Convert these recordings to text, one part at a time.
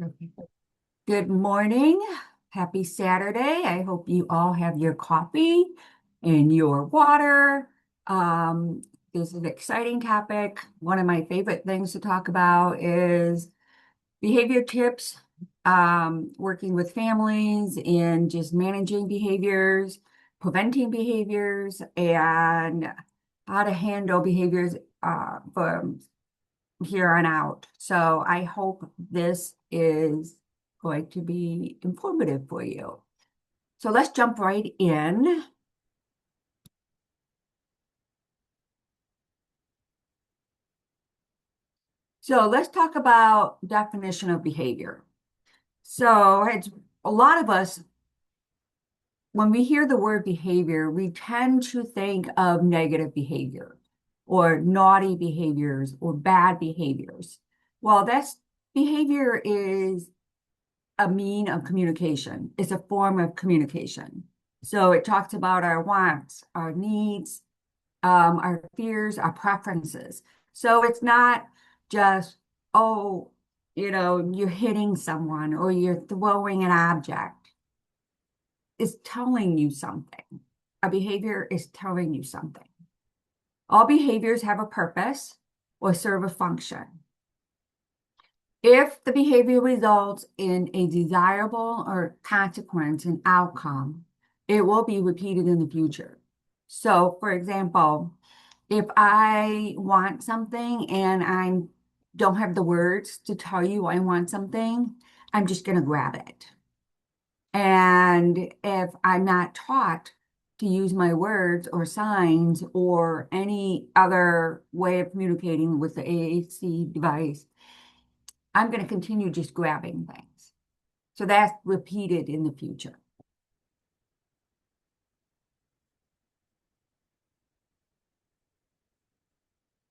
Okay. Good morning. Happy Saturday. I hope you all have your coffee and your water. Um, this is an exciting topic. One of my favorite things to talk about is behavior tips, working with families and just managing behaviors, preventing behaviors, and how to handle behaviors from here on out. So I hope this is going to be informative for you. So let's jump right in. So let's talk about definition of behavior. So it's a lot of us, when we hear the word behavior, we tend to think of negative behavior or naughty behaviors or bad behaviors. Well, that's behavior is a mean of communication. It's a form of communication. So it talks about our wants, our needs, our fears, our preferences. So it's not just, oh, you're hitting someone or you're throwing an object. It's telling you something. A behavior is telling you something. All behaviors have a purpose or serve a function. If the behavior results in a desirable or consequence and outcome, it will be repeated in the future. So, for example, if I want something and I don't have the words to tell you I want something, I'm just going to grab it. And if I'm not taught to use my words or signs or any other way of communicating with the AAC device, I'm going to continue just grabbing things. So that's repeated in the future.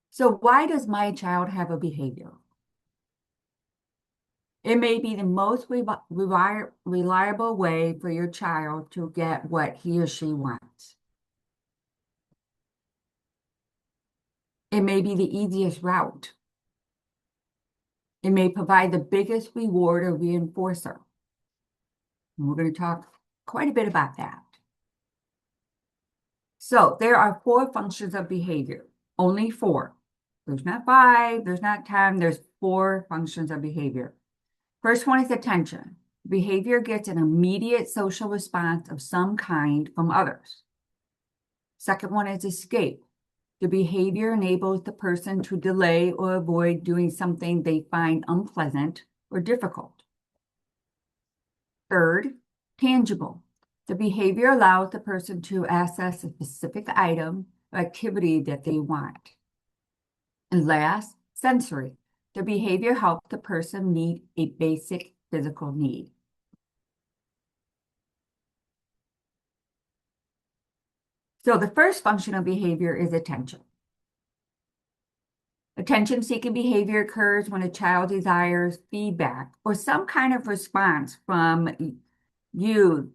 So why does my child have a behavior? It may be the most reliable way for your child to get what he or she wants. It may be the easiest route. It may provide the biggest reward or reinforcer. And we're going to talk quite a bit about that. So there are four functions of behavior, only four. There's not five, there's not 10, there's four functions of behavior. First one is attention. Behavior gets an immediate social response of some kind from others. Second one is escape. The behavior enables the person to delay or avoid doing something they find unpleasant or difficult. Third, tangible. The behavior allows the person to access a specific item or activity that they want. And last, sensory. The behavior helps the person meet a basic physical need. So the first function of behavior is attention. Attention-seeking behavior occurs when a child desires feedback or some kind of response from you,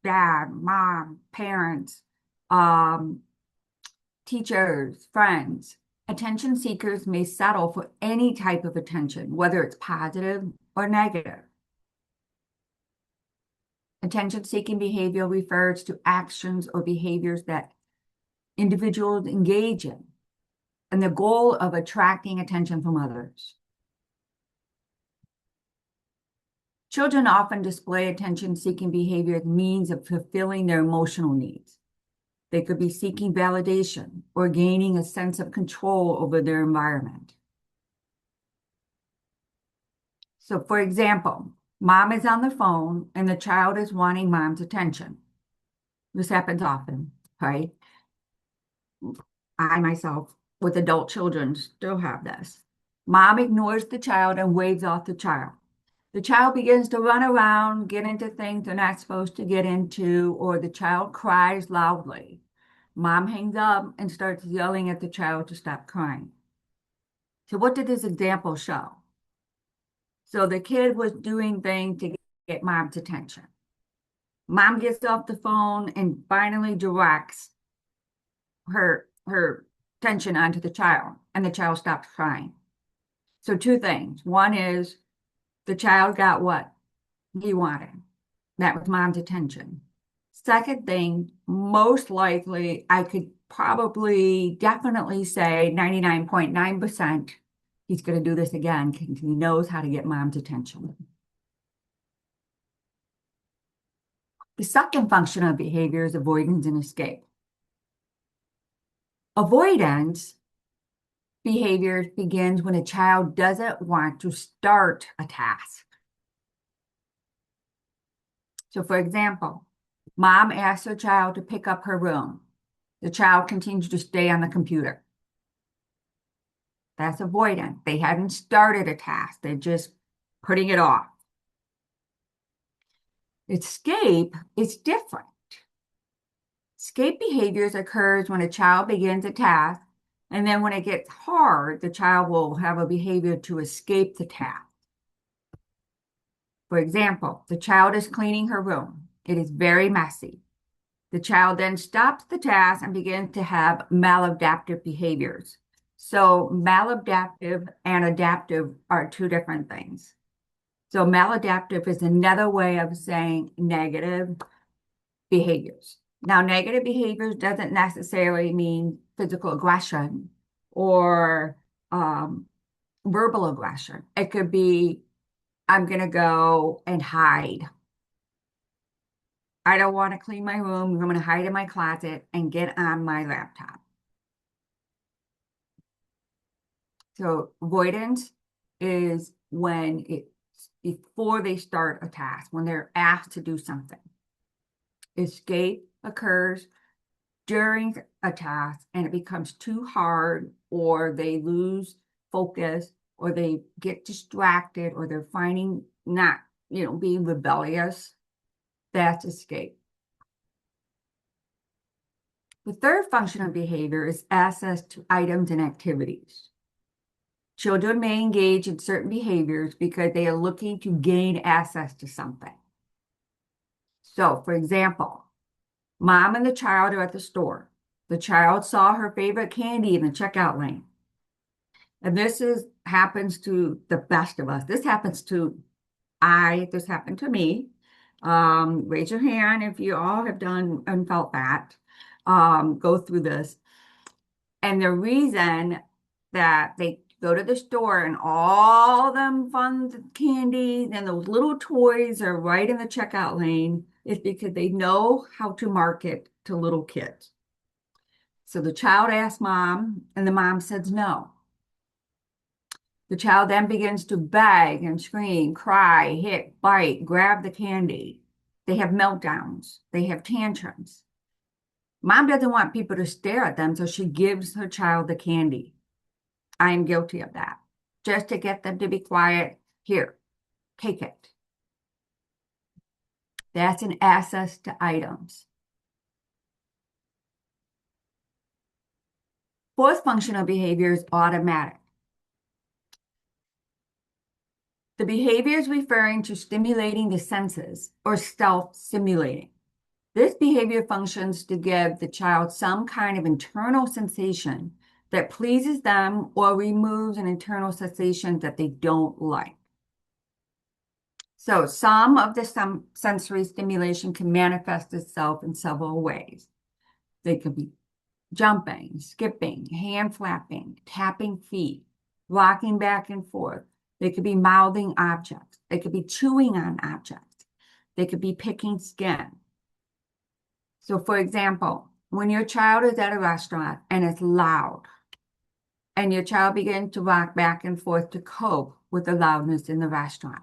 dad, mom, parents, um, teachers, friends. Attention seekers may settle for any type of attention, whether it's positive or negative. Attention-seeking behavior refers to actions or behaviors that individuals engage in, and the goal of attracting attention from others. Children often display attention-seeking behavior as means of fulfilling their emotional needs. They could be seeking validation or gaining a sense of control over their environment. So, for example, mom is on the phone and the child is wanting mom's attention. This happens often, right? I myself, with adult children, still have this. Mom ignores the child and waves off the child. The child begins to run around, get into things they're not supposed to get into, or the child cries loudly. Mom hangs up and starts yelling at the child to stop crying. So what did this example show? So the kid was doing things to get mom's attention. Mom gets off the phone and finally directs her attention onto the child, and the child stops crying. So two things. One is The child got what he wanted. That was mom's attention. Second thing, most likely, I could probably definitely say 99.9% he's going to do this again because he knows how to get mom's attention. The second function of behavior is avoidance and escape. Avoidance behavior begins when a child doesn't want to start a task. So, for example, mom asks her child to pick up her room. The child continues to stay on the computer. That's avoidance. They hadn't started a task. They're just putting it off. Escape is different. Escape behaviors occurs when a child begins a task, and then when it gets hard, the child will have a behavior to escape the task. For example, the child is cleaning her room. It is very messy. The child then stops the task and begins to have maladaptive behaviors. So maladaptive and adaptive are two different things. So maladaptive is another way of saying negative behaviors. Now, negative behaviors doesn't necessarily mean physical aggression or verbal aggression. It could be, I'm going to go and hide. I don't want to clean my room. I'm going to hide in my closet and get on my laptop. So avoidance is when it's before they start a task, when they're asked to do something. Escape occurs during a task and it becomes too hard, or they lose focus, or they get distracted, or they're finding not, being rebellious. That's escape. The third function of behavior is access to items and activities. Children may engage in certain behaviors because they are looking to gain access to something. So, for example, mom and the child are at the store. The child saw her favorite candy in the checkout lane. And happens to the best of us. This happened to me. Raise your hand if you all have done and felt that. Go through this. And the reason that they go to the store and all them fun candies and those little toys are right in the checkout lane is because they know how to market to little kids. So the child asks mom, and the mom says no. The child then begins to beg and scream, cry, hit, bite, grab the candy. They have meltdowns. They have tantrums. Mom doesn't want people to stare at them, so she gives her child the candy. I am guilty of that. Just to get them to be quiet, here, take it. That's an access to items. Fourth functional behavior is automatic. The behavior is referring to stimulating the senses or self-stimulating. This behavior functions to give the child some kind of internal sensation that pleases them or removes an internal sensation that they don't like. So some of the sensory stimulation can manifest itself in several ways. They could be jumping, skipping, hand flapping, tapping feet, rocking back and forth. They could be mouthing objects. They could be chewing on objects. They could be picking skin. So for example, when your child is at a restaurant and it's loud, and your child begins to rock back and forth to cope with the loudness in the restaurant,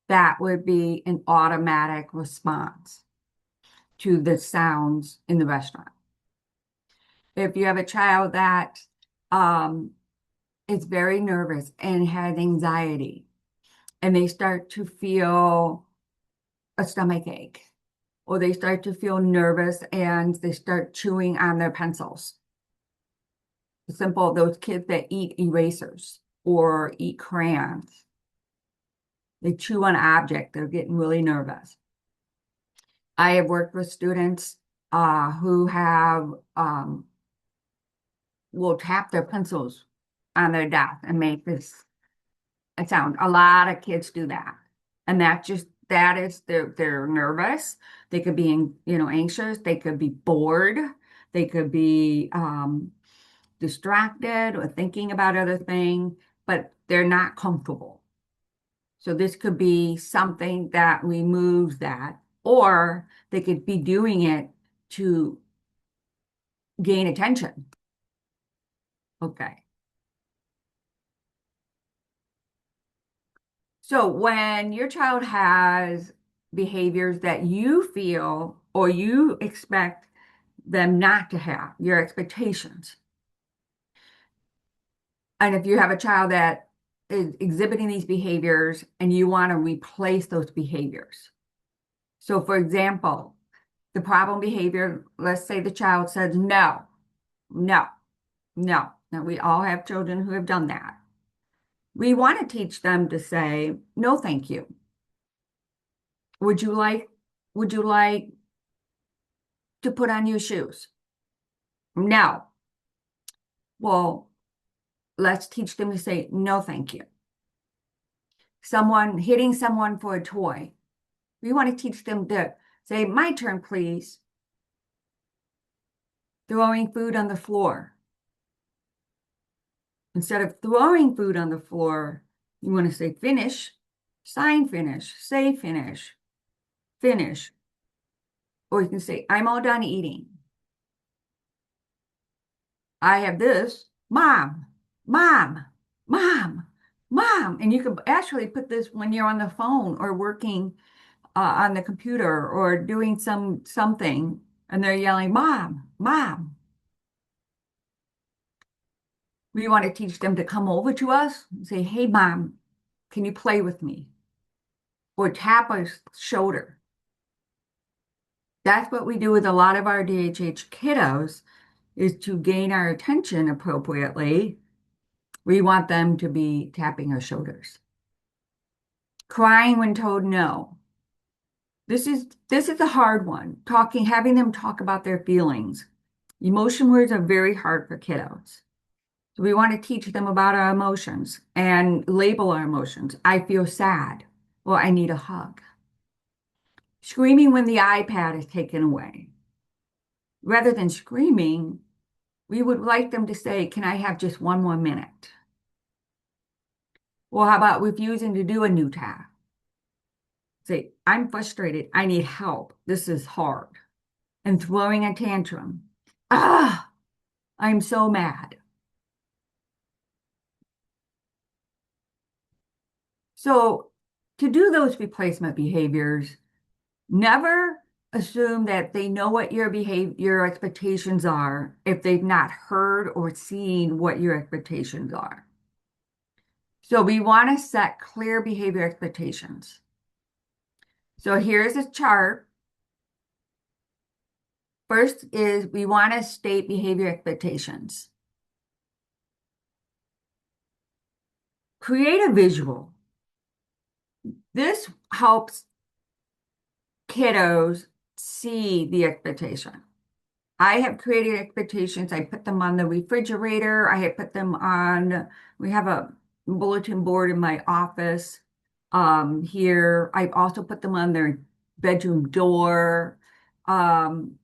that would be an automatic response to the sounds in the restaurant. If you have a child that is very nervous and has anxiety, and they start to feel a stomach ache, or they start to feel nervous and they start chewing on their pencils. Simple, those kids that eat erasers or eat crayons. They chew on objects, they're getting really nervous. I have worked with students who have will tap their pencils on their desk and make this sound. A lot of kids do that. And that is they're nervous. They could be anxious, they could be bored, they could be distracted or thinking about other things, but they're not comfortable. So this could be something that removes that, or they could be doing it to gain attention. Okay. So when your child has behaviors that you feel or you expect them not to have, your expectations, and if you have a child that is exhibiting these behaviors and you want to replace those behaviors. So for example, the problem behavior, let's say the child says no, no, no. Now we all have children who have done that. We want to teach them to say, no, thank you. Would you like, would you like to put on your shoes? No. Well, let's teach them to say, no, thank you. Someone hitting someone for a toy. We want to teach them to say, my turn, please. Throwing food on the floor. Instead of throwing food on the floor, you want to say finish, sign finish, say finish, finish. Or you can say, I'm all done eating. I have this, mom, mom, mom, mom. And you can actually put this when you're on the phone or working on the computer or doing something and they're yelling, mom, mom. We want to teach them to come over to us and say, hey, mom, can you play with me? Or tap our shoulder. That's what we do with a lot of our DHH kiddos is to gain our attention appropriately. We want them to be tapping our shoulders. Crying when told no. This is a hard one. Having them talk about their feelings. Emotion words are very hard for kiddos. So we want to teach them about our emotions and label our emotions. I feel sad, or I need a hug. Screaming when the iPad is taken away. Rather than screaming, we would like them to say, can I have just one more minute? Well, how about refusing to do a new task? Say, I'm frustrated. I need help. This is hard. And throwing a tantrum. Ah, I'm so mad. So to do those replacement behaviors, never assume that they know what your expectations are if they've not heard or seen what your expectations are. So we want to set clear behavior expectations. So here's a chart. First is we want to state behavior expectations. Create a visual. This helps kiddos see the expectation. I have created expectations. I put them on the refrigerator. I have put them on, we have a bulletin board in my office here. I've also put them on their bedroom door. And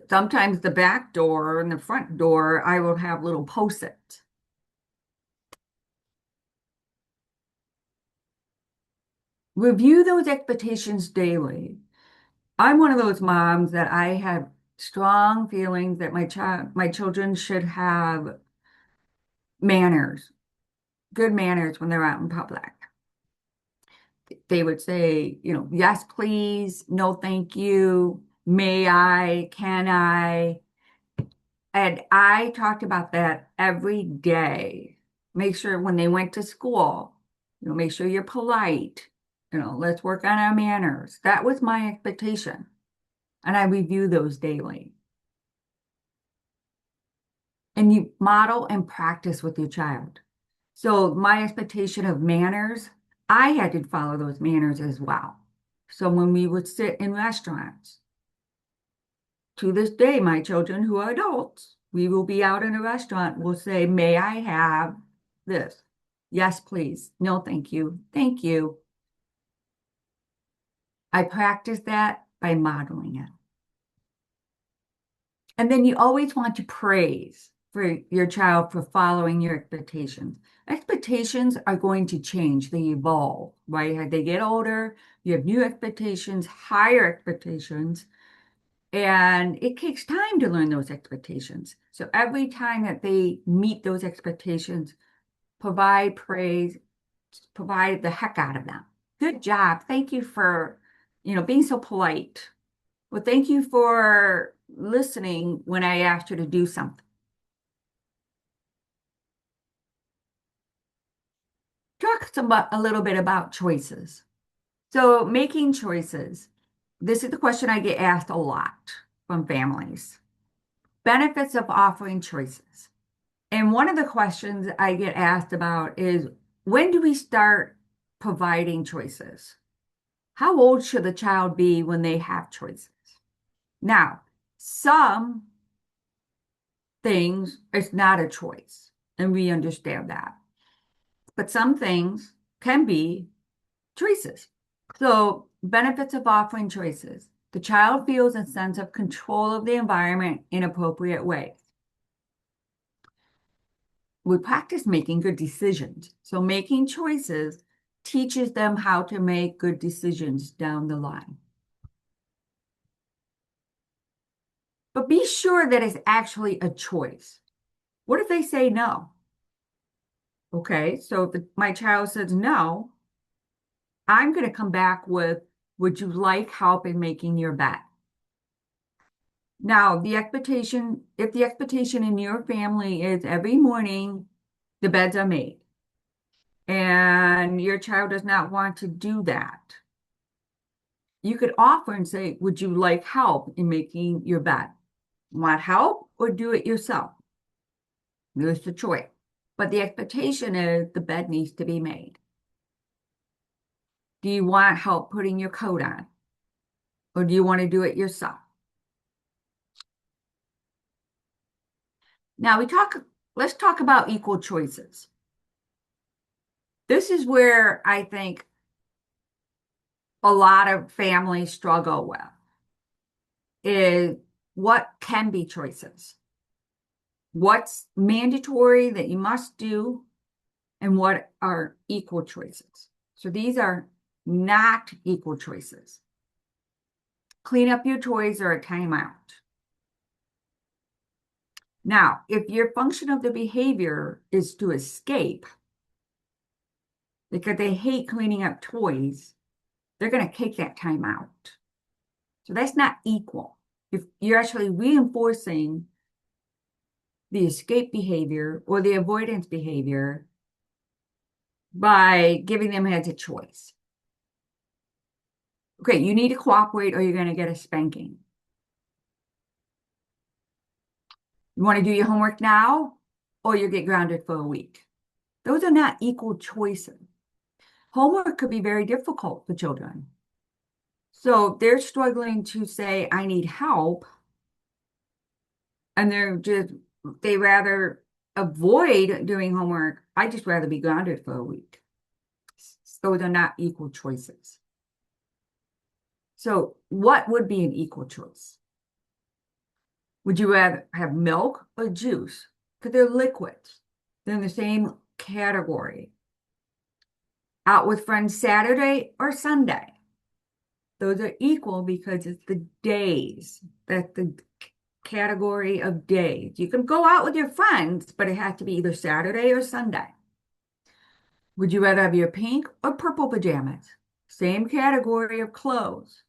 sometimes the back door and the front door, I will have little post-its. Review those expectations daily. I'm one of those moms that I have strong feelings that my children should have manners, good manners when they're out in public. They would say, yes, please, no, thank you, may I, can I? And I talked about that every day. Make sure when they went to school, make sure you're polite. Let's work on our manners. That was my expectation. And I review those daily. And you model and practice with your child. So my expectation of manners, I had to follow those manners as well. So when we would sit in restaurants, to this day, my children who are adults, we will be out in a restaurant, will say, may I have this? Yes, please. No, thank you. Thank you. I practice that by modeling it. And then you always want to praise for your child for following your expectations. Expectations are going to change, they evolve, right? As they get older, you have new expectations, higher expectations, and it takes time to learn those expectations. So every time that they meet those expectations, provide praise, provide the heck out of them. Good job. Thank you for, being so polite. Well, thank you for listening when I asked you to do something. A little bit about choices. So, making choices. This is the question I get asked a lot from families. Benefits of offering choices. And one of the questions I get asked about is, when do we start providing choices? How old should the child be when they have choices? Now, some things, it's not a choice, and we understand that. But some things can be choices. So, benefits of offering choices. The child feels a sense of control of the environment in appropriate ways. We practice making good decisions. So, making choices teaches them how to make good decisions down the line. But be sure that it's actually a choice. What if they say no? Okay, so if my child says no, I'm going to come back with, would you like help in making your bed? Now, if the expectation in your family is every morning the beds are made, and your child does not want to do that, you could offer and say, would you like help in making your bed? Want help or do it yourself? There's the choice. But the expectation is the bed needs to be made. Do you want help putting your coat on? Or do you want to do it yourself? Now let's talk about equal choices. This is where I think a lot of families struggle with is what can be choices? What's mandatory that you must do, and what are equal choices? So these are not equal choices. Clean up your toys or a timeout. Now, if your function of the behavior is to escape, because they hate cleaning up toys, they're going to take that time out. So that's not equal. If you're actually reinforcing the escape behavior or the avoidance behavior by giving them as a choice. Okay, you need to cooperate or you're going to get a spanking. You want to do your homework now or you get grounded for a week. Those are not equal choices. Homework could be very difficult for children. So they're struggling to say, I need help. And they rather avoid doing homework. I just rather be grounded for a week. So they're not equal choices. So what would be an equal choice? Would you rather have milk or juice? Because they're liquids. They're in the same category. Out with friends Saturday or Sunday? Those are equal because it's the days. That's the category of days. You can go out with your friends, but it has to be either Saturday or Sunday. Would you rather have your pink or purple pajamas? Same category of clothes.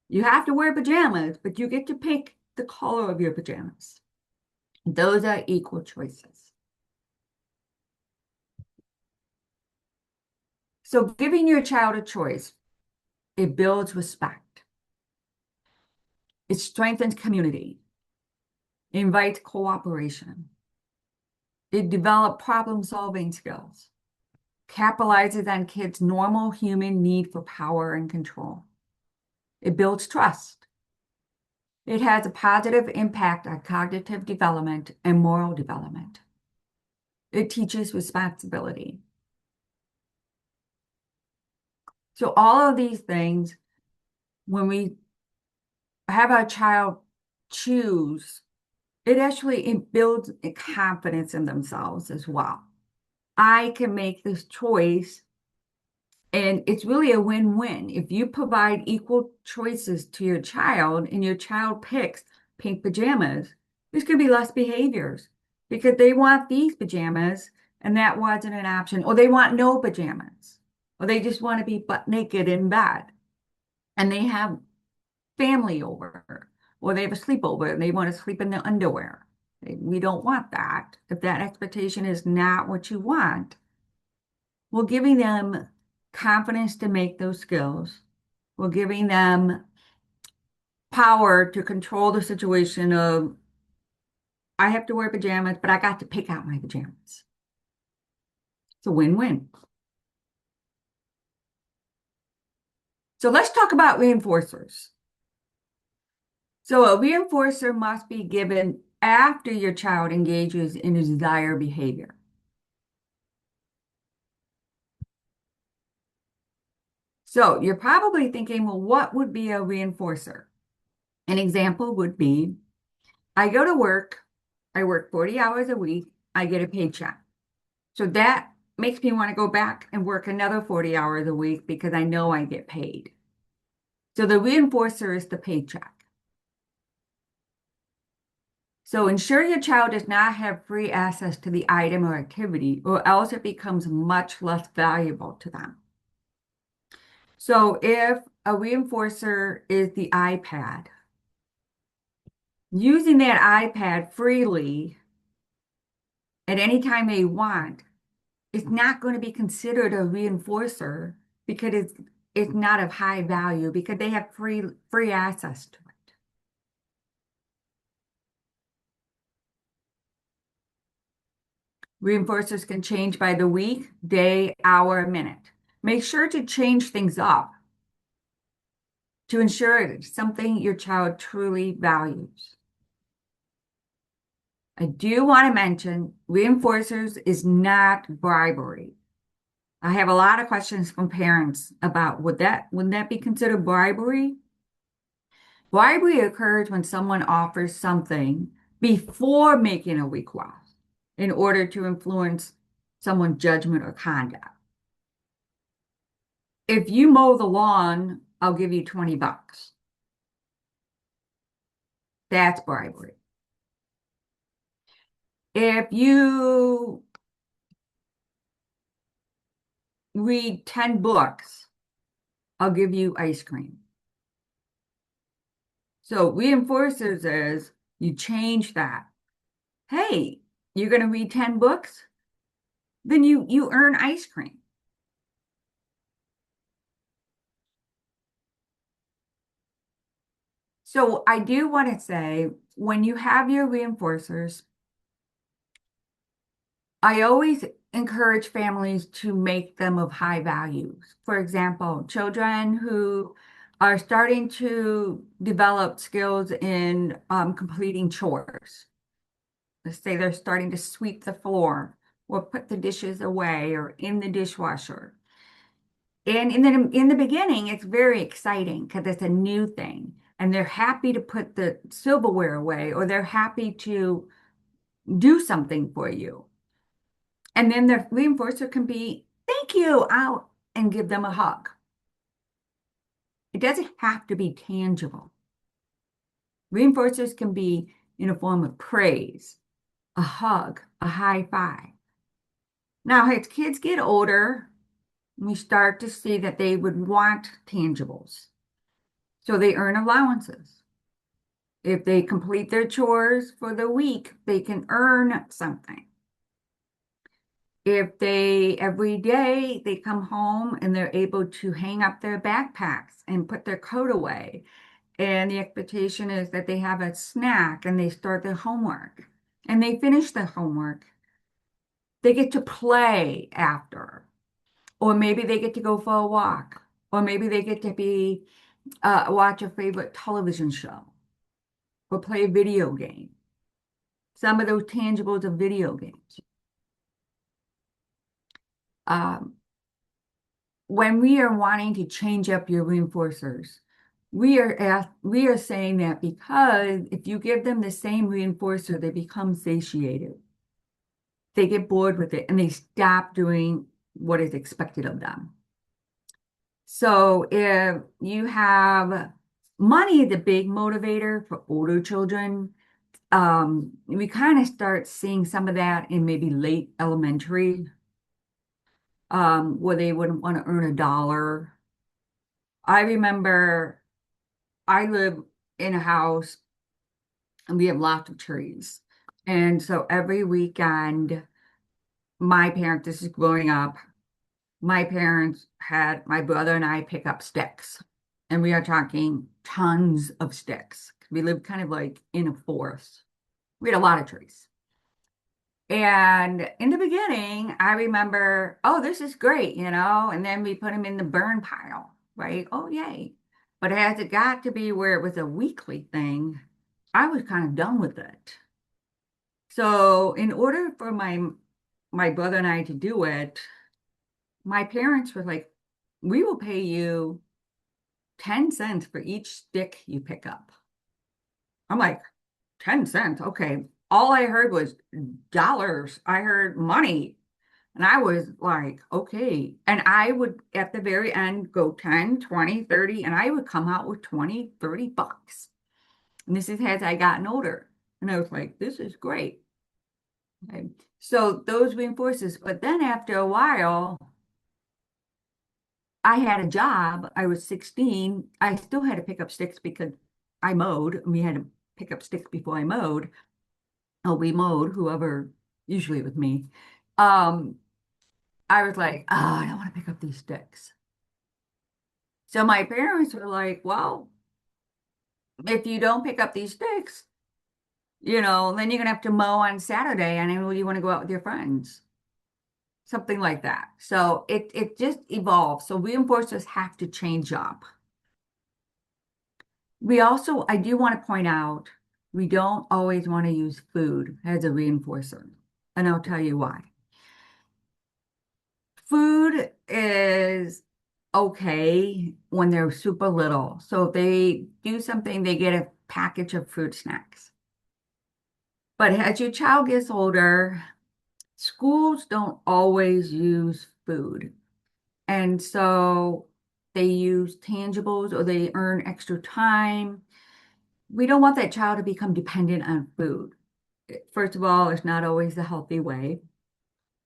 You have to wear pajamas, but you get to pick the color of your pajamas. Those are equal choices. So giving your child a choice, it builds respect. It strengthens community. It invites cooperation. It develops problem-solving skills. Capitalizes on kids' normal human need for power and control. It builds trust. It has a positive impact on cognitive development and moral development. It teaches responsibility. So all of these things, when we have our child choose, it builds a confidence in themselves as well. I can make this choice, and it's really a win-win. If you provide equal choices to your child and your child picks pink pajamas, there's going to be less behaviors because they want these pajamas and that wasn't an option, or they want no pajamas, or they just want to be butt naked in bed and they have family over, or they have a sleepover and they want to sleep in their underwear. We don't want that. If that expectation is not what you want, we're giving them confidence to make those skills. We're giving them power to control the situation of, I have to wear pajamas, but I got to pick out my pajamas. It's a win-win. So let's talk about reinforcers. So a reinforcer must be given after your child engages in a desired behavior. So you're probably thinking, well, what would be a reinforcer? An example would be, I go to work, I work 40 hours a week, I get a paycheck. So that makes me want to go back and work another 40 hours a week because I know I get paid. So the reinforcer is the paycheck. So ensure your child does not have free access to the item or activity, or else it becomes much less valuable to them. So if a reinforcer is the iPad, using that iPad freely at any time they want is not going to be considered a reinforcer because it's not of high value because they have free access to it. Reinforcers can change by the week, day, hour, minute. Make sure to change things up to ensure it's something your child truly values. I do want to mention reinforcers is not bribery. I have a lot of questions from parents about wouldn't that be considered bribery? Bribery occurs when someone offers something before making a request in order to influence someone's judgment or conduct. If you mow the lawn, I'll give you $20. That's bribery. If you read 10 books, I'll give you ice cream. So reinforcers is you change that. Hey, you're going to read 10 books? Then you earn ice cream. So I do want to say, when you have your reinforcers, I always encourage families to make them of high values. For example, children who are starting to develop skills in completing chores. Let's say they're starting to sweep the floor or put the dishes away or in the dishwasher. And in the beginning, it's very exciting because it's a new thing. And they're happy to put the silverware away, or they're happy to do something for you. And then the reinforcer can be, thank you, out and give them a hug. It doesn't have to be tangible. Reinforcers can be in a form of praise, a hug, a high five. Now, as kids get older, we start to see that they would want tangibles. So they earn allowances. If they complete their chores for the week, they can earn something. If they, every day, they come home and they're able to hang up their backpacks and put their coat away, and the expectation is that they have a snack and they start their homework and they finish their homework, they get to play after, or maybe they get to go for a walk, or maybe they get to be watch a favorite television show or play a video game. Some of those tangibles of video games. Um, when we are wanting to change up your reinforcers, we are saying that because if you give them the same reinforcer, they become satiated. They get bored with it and they stop doing what is expected of them. So if you have money, the big motivator for older children, we kind of start seeing some of that in maybe late elementary, where they wouldn't want to earn $1. I remember I live in a house and we have lots of trees. And so every weekend, my parents, this is growing up, my parents had my brother and I pick up sticks. And we are talking tons of sticks. We lived kind of like in a forest. We had a lot of trees. And in the beginning, I remember, oh, this is great, and then we put them in the burn pile, right? Oh, yay. But as it got to be where it was a weekly thing, I was kind of done with it. So in order for my brother and I to do it, my parents were like, we will pay you 10 cents for each stick you pick up. I'm like, 10 cents? Okay. All I heard was dollars. I heard money. And I was like, okay. And I would, at the very end, go 10, 20, 30, and I would come out with 20, 30 bucks. And this is as I gotten older. And I was like, this is great. Okay. So those reinforces. But then after a while, I had a job. I was 16. I still had to pick up sticks because I mowed. And we had to pick up sticks before I mowed. Oh, we mowed, whoever, usually it was me. Um, I was like, oh, I don't want to pick up these sticks. So my parents were like, well, if you don't pick up these sticks, then you're gonna have to mow on Saturday, and then you want to go out with your friends, something like that. So it just evolves. So reinforcers have to change up. I do want to point out, we don't always want to use food as a reinforcer, and I'll tell you why. Food is okay when they're super little. So if they do something, they get a package of fruit snacks. But as your child gets older, schools don't always use food. And so they use tangibles or they earn extra time. We don't want that child to become dependent on food. First of all, it's not always the healthy way.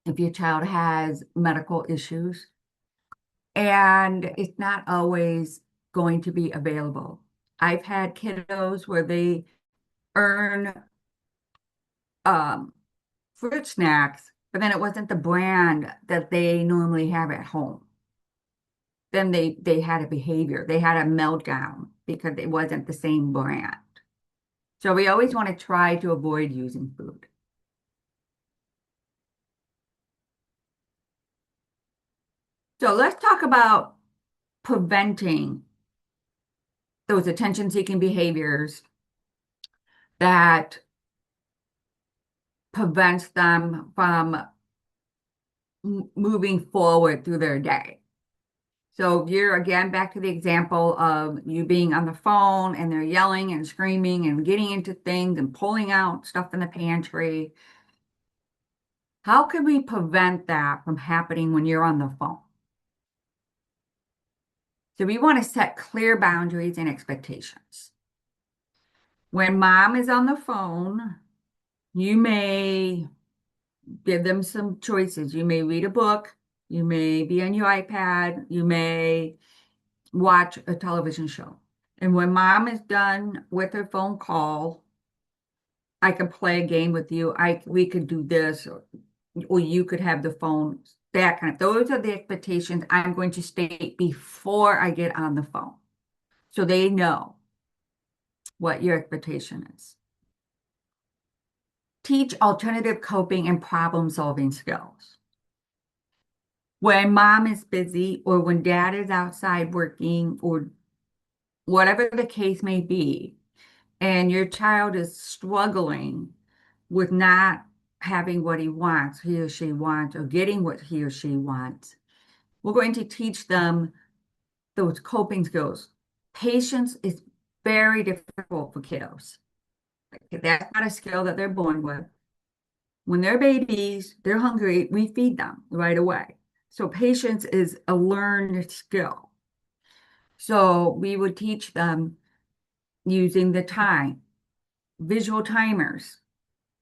If your child has medical issues, and it's not always going to be available. I've had kiddos where they earn um, fruit snacks, but then it wasn't the brand that they normally have at home. Then they had a behavior, they had a meltdown because it wasn't the same brand. So we always want to try to avoid using food. So let's talk about preventing those attention-seeking behaviors that prevents them from moving forward through their day. So you're again back to the example of you being on the phone and they're yelling and screaming and getting into things and pulling out stuff in the pantry. How can we prevent that from happening when you're on the phone? So we want to set clear boundaries and expectations. When mom is on the phone, you may give them some choices. You may read a book, you may be on your iPad, you may watch a television show. And when mom is done with her phone call, I can play a game with you. We could do this, or you could have the phone, that kind of. Those are the expectations I'm going to state before I get on the phone. So they know what your expectation is. Teach alternative coping and problem solving skills. When mom is busy or when dad is outside working or whatever the case may be, and your child is struggling with not having what he or she wants, or getting what he or she wants, We're going to teach them those coping skills. Patience is very difficult for kiddos. That's not a skill that they're born with. When they're babies, they're hungry, we feed them right away. So patience is a learned skill. So we would teach them using the time, visual timers,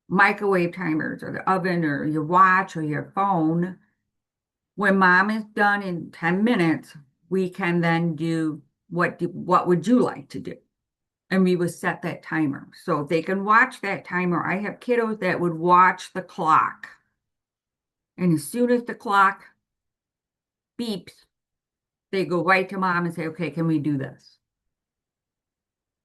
microwave timers, or the oven, or your watch, or your phone. When mom is done in 10 minutes, we can then do what would you like to do? And we would set that timer. So if they can watch that timer, I have kiddos that would watch the clock. And as soon as the clock beeps, they go right to mom and say, okay, can we do this?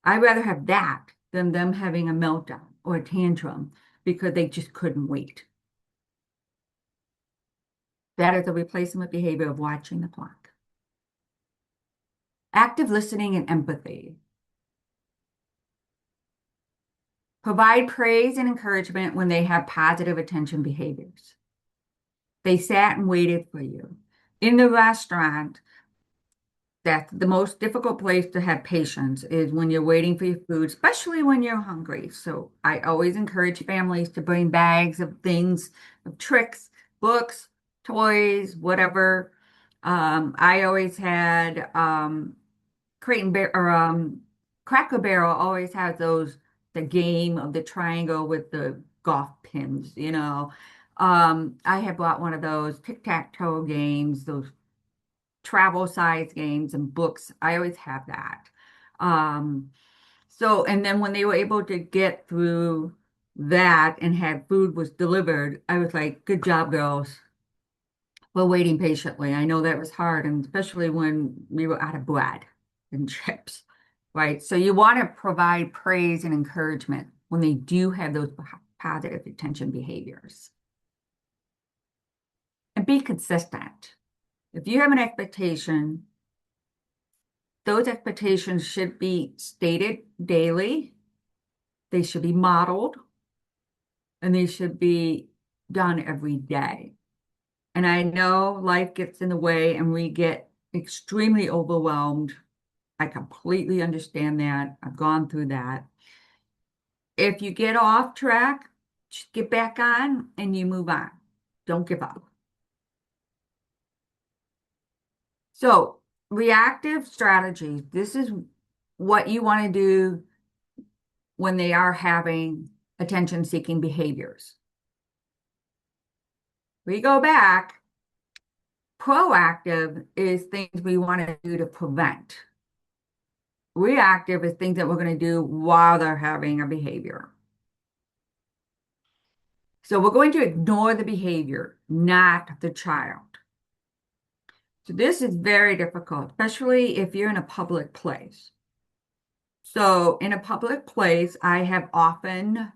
I'd rather have that than them having a meltdown or a tantrum because they just couldn't wait. That is a replacement behavior of watching the clock. Active listening and empathy. Provide praise and encouragement when they have positive attention behaviors. They sat and waited for you. In the restaurant, that's the most difficult place to have patience is when you're waiting for your food, especially when you're hungry. So I always encourage families to bring bags of things, of tricks, books, toys, whatever. I always had Crate and Barrel or Cracker Barrel always has those the game of the triangle with the golf pins, you know. I had bought one of those tic-tac-toe games, those travel size games and books. I always have that. Um, so, and then when they were able to get through that and had food was delivered, I was like, good job, girls. We're waiting patiently. I know that was hard, and especially when we were out of bread and chips, right? So you want to provide praise and encouragement when they do have those positive attention behaviors. And be consistent. If you have an expectation, those expectations should be stated daily, they should be modeled, and they should be done every day. And I know life gets in the way and we get extremely overwhelmed. I completely understand that. I've gone through that. If you get off track, just get back on and you move on. Don't give up. So, reactive strategies. This is what you want to do when they are having attention-seeking behaviors. We go back. Proactive is things we want to do to prevent. Reactive is things that we're going to do while they're having a behavior. So we're going to ignore the behavior, not the child. So this is very difficult, especially if you're in a public place. So in a public place, I have often,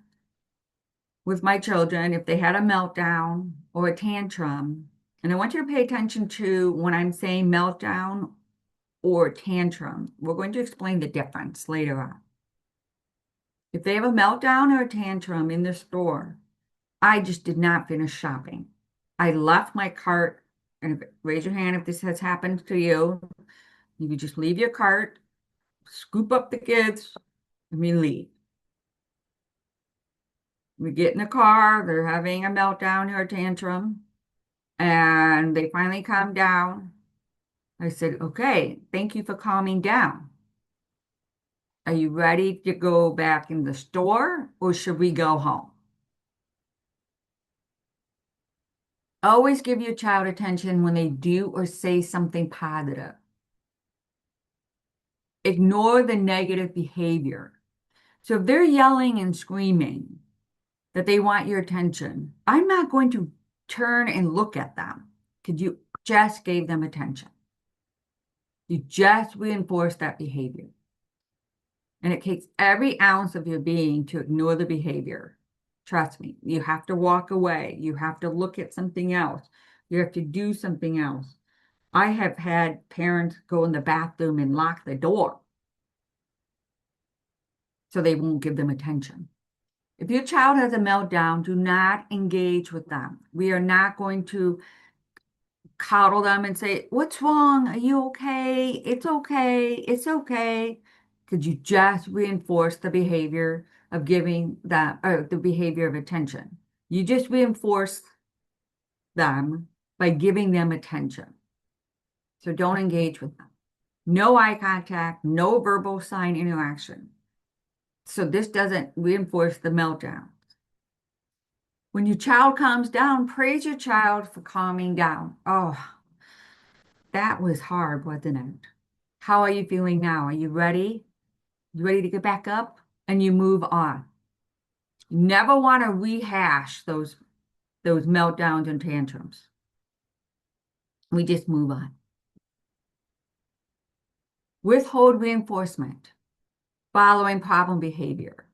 with my children, if they had a meltdown or a tantrum, and I want you to pay attention to when I'm saying meltdown or tantrum. We're going to explain the difference later on. If they have a meltdown or a tantrum in the store, I just did not finish shopping. I left my cart, and raise your hand if this has happened to you. You could just leave your cart, scoop up the kids, and we leave. We get in the car, they're having a meltdown or a tantrum, and they finally calm down. I said, okay, thank you for calming down. Are you ready to go back in the store or should we go home? Always give your child attention when they do or say something positive. Ignore the negative behavior. So if they're yelling and screaming that they want your attention, I'm not going to turn and look at them because you just gave them attention. You just reinforced that behavior. And it takes every ounce of your being to ignore the behavior. Trust me, you have to walk away. You have to look at something else. You have to do something else. I have had parents go in the bathroom and lock the door so they won't give them attention. If your child has a meltdown, do not engage with them. We are not going to coddle them and say, "What's wrong? Are you okay? It's okay. It's okay." Because you just reinforce the behavior of giving that, or the behavior of attention. You just reinforce them by giving them attention. So don't engage with them. No eye contact, no verbal sign interaction. So this doesn't reinforce the meltdown. When your child calms down, praise your child for calming down. Oh, that was hard, wasn't it? How are you feeling now? Are you ready? You ready to get back up? And you move on. You never want to rehash those meltdowns and tantrums. We just move on. Withhold reinforcement following problem behavior.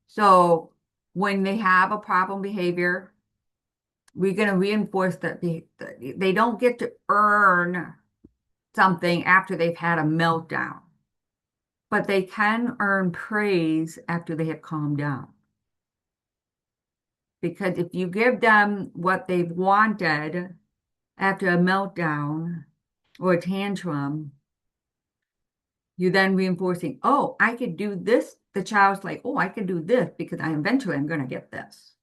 So when they have a problem behavior, we're going to reinforce that they don't get to earn something after they've had a meltdown, but they can earn praise after they have calmed down. Because if you give them what they've wanted after a meltdown or a tantrum, you're then reinforcing, oh, I could do this. The child's like, oh, I can do this because eventually I'm going to get this.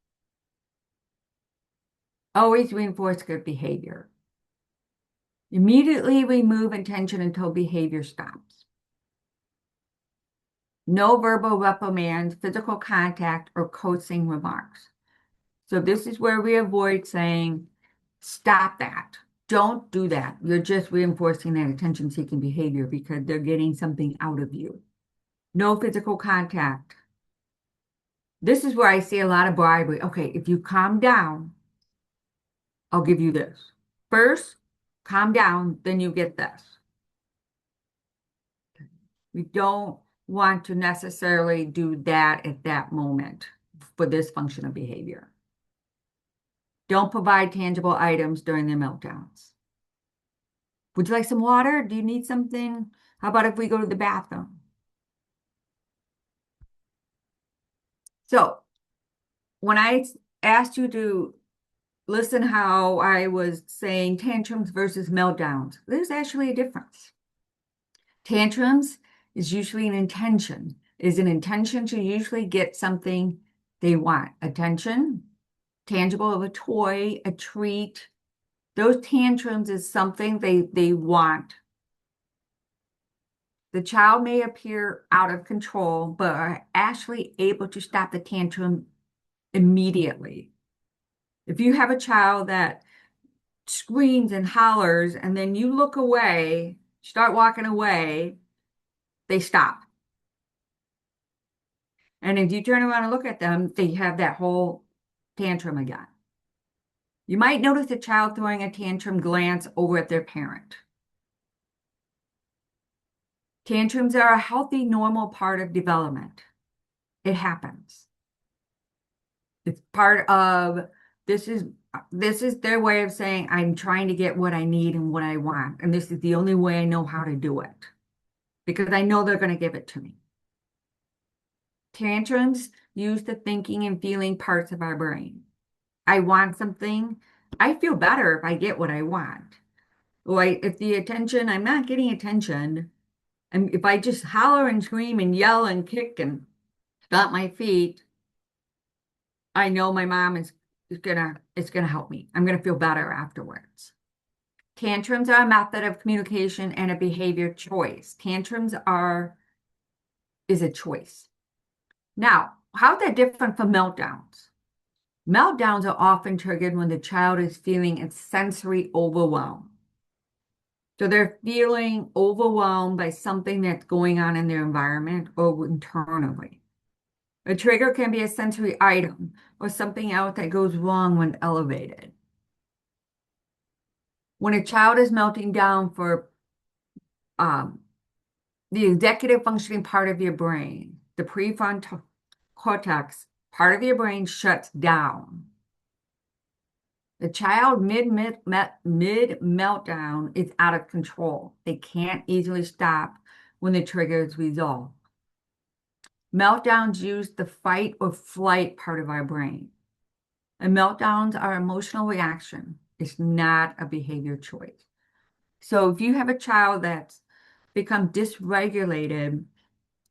Always reinforce good behavior. Immediately remove intention until behavior stops. No verbal reprimands, physical contact, or coaxing remarks. So this is where we avoid saying, stop that. Don't do that. You're just reinforcing that attention-seeking behavior because they're getting something out of you. No physical contact. This is where I see a lot of bribery. Okay, if you calm down, I'll give you this. First, calm down, then you get this. We don't want to necessarily do that at that moment for this function of behavior. Don't provide tangible items during their meltdowns. Would you like some water? Do you need something? How about if we go to the bathroom? So when I asked you to listen how I was saying tantrums versus meltdowns, there's actually a difference. Tantrums is usually an intention, to usually get something they want. Attention, tangible of a toy, a treat. Those tantrums is something they want. The child may appear out of control, but are actually able to stop the tantrum immediately. If you have a child that screams and hollers, and then you look away, start walking away, they stop. And if you turn around and look at them, they have that whole tantrum again. You might notice a child throwing a tantrum glance over at their parent. Tantrums are a healthy, normal part of development. It happens. It's part of this is their way of saying, I'm trying to get what I need and what I want. And this is the only way I know how to do it because I know they're going to give it to me. Tantrums use the thinking and feeling parts of our brain. I want something. I feel better if I get what I want. Like if I'm not getting attention, and if I just holler and scream and yell and kick and stomp my feet, I know my mom is gonna help me. I'm gonna feel better afterwards. Tantrums are a method of communication and a behavior choice. Is a choice. Now, how's that different from meltdowns? Meltdowns are often triggered when the child is feeling a sensory overwhelm. So they're feeling overwhelmed by something that's going on in their environment or internally. A trigger can be a sensory item or something else that goes wrong when elevated. When a child is melting down for the executive functioning part of your brain, the prefrontal cortex part of your brain shuts down. The child mid meltdown is out of control. They can't easily stop when the trigger is resolved. Meltdowns use the fight or flight part of our brain. And meltdowns are emotional reaction. It's not a behavior choice. So if you have a child that's become dysregulated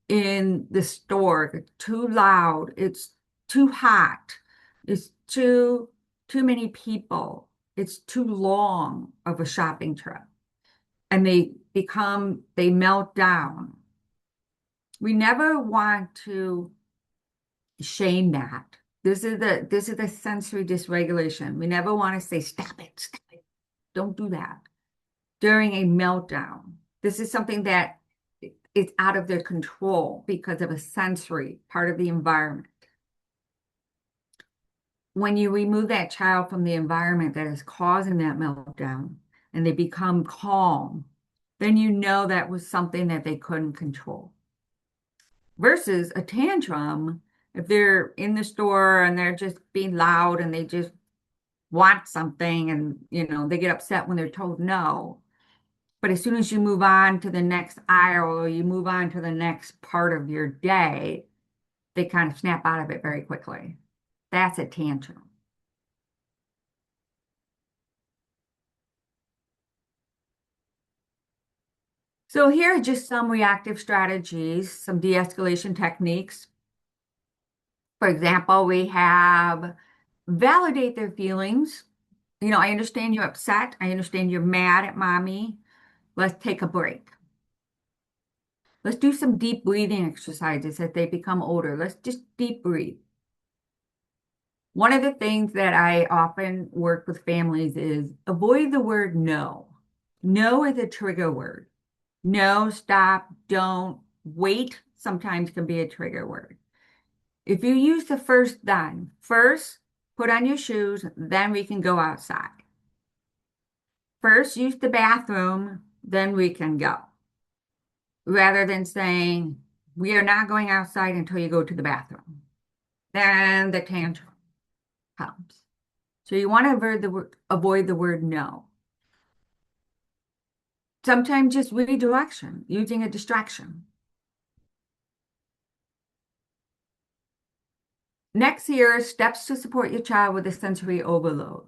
in the store, it's too loud, it's too hot, it's too many people, it's too long of a shopping trip, and they melt down. We never want to shame that. This is the sensory dysregulation. We never want to say, stop it. Don't do that during a meltdown. This is something that is out of their control because of a sensory part of the environment. When you remove that child from the environment that is causing that meltdown and they become calm, then you know that was something that they couldn't control. Versus a tantrum, if they're in the store and they're just being loud and they just want something and they get upset when they're told no. But as soon as you move on to the next aisle or you move on to the next part of your day, they kind of snap out of it very quickly. That's a tantrum. So here are just some reactive strategies, some de-escalation techniques. For example, we have validate their feelings. I understand you're upset. I understand you're mad at mommy. Let's take a break. Let's do some deep breathing exercises as they become older. Let's just deep breathe. One of the things that I often work with families is avoid the word no. No is a trigger word. No, stop, don't, wait sometimes can be a trigger word. If you use the first then, first, put on your shoes, then we can go outside. First, use the bathroom, then we can go. Rather than saying, we are not going outside until you go to the bathroom. Then the tantrum comes. So you want to avoid the word no. Sometimes just redirection, using a distraction. Next here, steps to support your child with a sensory overload.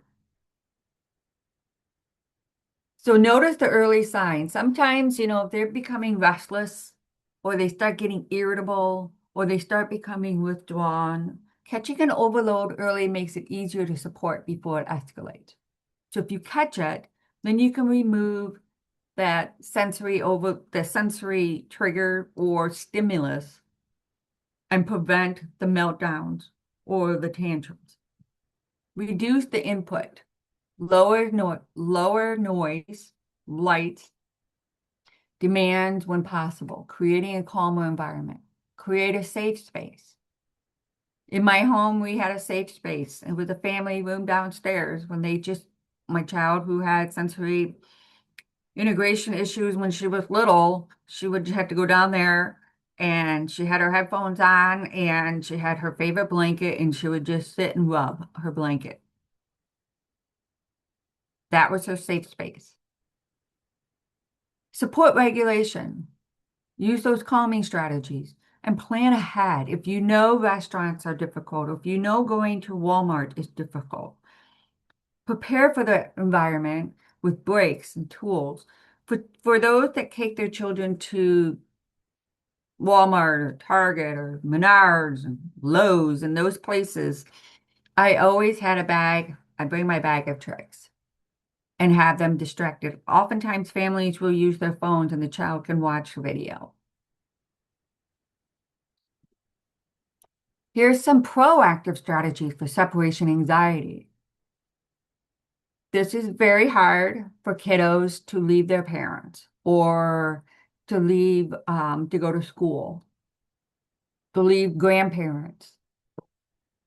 So notice the early signs. Sometimes, if they're becoming restless or they start getting irritable or they start becoming withdrawn, catching an overload early makes it easier to support before it escalates. So if you catch it, then you can remove the sensory trigger or stimulus and prevent the meltdowns or the tantrums. Reduce the input. Lower noise, light, demands when possible, creating a calmer environment. Create a safe space. In my home, we had a safe space. It was a family room downstairs when my child who had sensory integration issues when she was little, she would have to go down there and she had her headphones on and she had her favorite blanket and she would just sit and rub her blanket. That was her safe space. Support regulation. Use those calming strategies and plan ahead. If you know restaurants are difficult, or if you know going to Walmart is difficult, prepare for the environment with breaks and tools. For those that take their children to Walmart or Target or Menards and Lowe's and those places, I always had a bag. I bring my bag of tricks and have them distracted. Oftentimes, families will use their phones and the child can watch the video. Here's some proactive strategies for separation anxiety. This is very hard for kiddos to leave their parents or to leave to go to school, to leave grandparents.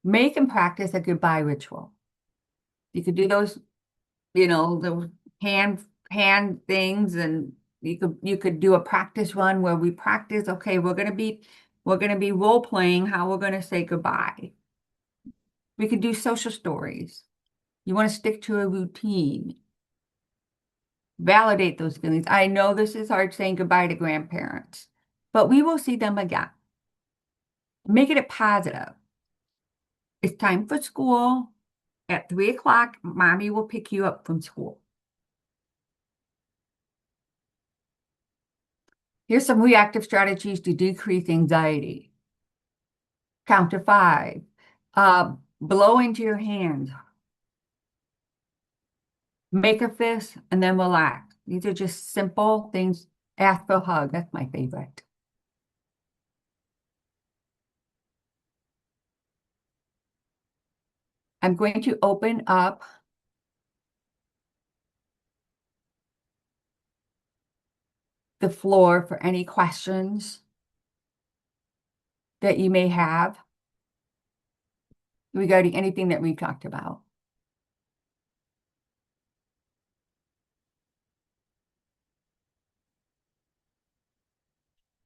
Make and practice a goodbye ritual. You could do those, the hand things, and you could do a practice run where we practice, okay, we're gonna be role playing how we're gonna say goodbye. We could do social stories. You want to stick to a routine. Validate those feelings. I know this is hard saying goodbye to grandparents, but we will see them again. Make it a positive. It's time for school. At 3 o'clock, mommy will pick you up from school. Here's some reactive strategies to decrease anxiety. Count to 5. Blow into your hands. Make a fist and then relax. These are just simple things. Ask for a hug. That's my favorite. I'm going to open up the floor for any questions that you may have regarding anything that we talked about.